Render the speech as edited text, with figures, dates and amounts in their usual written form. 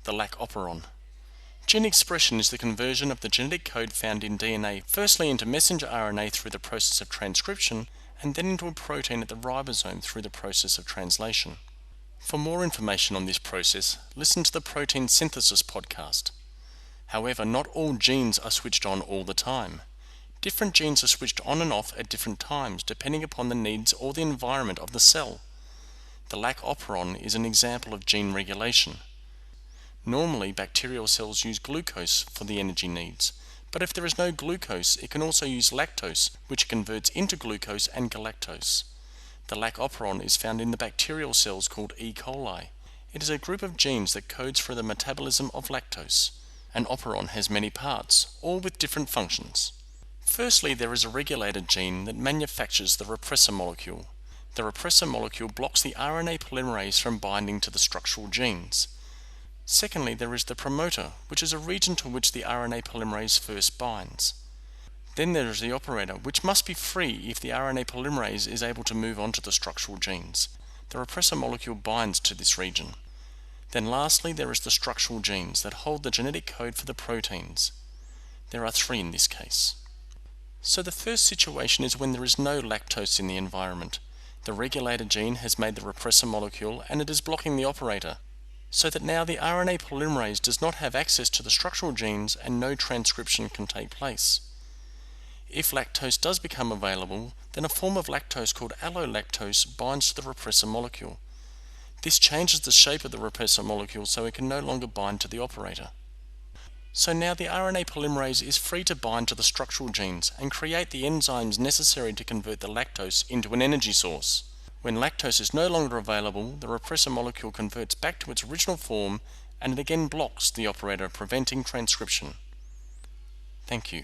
the lac operon. Gene expression is the conversion of the genetic code found in DNA firstly into messenger RNA through the process of transcription and then into a protein at the ribosome through the process of translation. For more information on this process, listen to the Protein Synthesis podcast. However, not all genes are switched on all the time. Different genes are switched on and off at different times depending upon the needs or the environment of the cell. The lac operon is an example of gene regulation. Normally, bacterial cells use glucose for the energy needs, but if there is no glucose, it can also use lactose, which converts into glucose and galactose. The lac operon is found in the bacterial cells called E. coli. It is a group of genes that codes for the metabolism of lactose. An operon has many parts, all with different functions. Firstly, there is a regulator gene that manufactures the repressor molecule. The repressor molecule blocks the RNA polymerase from binding to the structural genes. Secondly, there is the promoter, which is a region to which the RNA polymerase first binds. Then there is the operator, which must be free if the RNA polymerase is able to move on to the structural genes. The repressor molecule binds to this region. Then lastly, there is the structural genes that hold the genetic code for the proteins. There are 3 in this case. So the first situation is when there is no lactose in the environment. The regulator gene has made the repressor molecule and it is blocking the operator, so that now the RNA polymerase does not have access to the structural genes and no transcription can take place. If lactose does become available, then a form of lactose called allolactose binds to the repressor molecule. This changes the shape of the repressor molecule so it can no longer bind to the operator. So now the RNA polymerase is free to bind to the structural genes and create the enzymes necessary to convert the lactose into an energy source. When lactose is no longer available, the repressor molecule converts back to its original form and it again blocks the operator, preventing transcription. Thank you.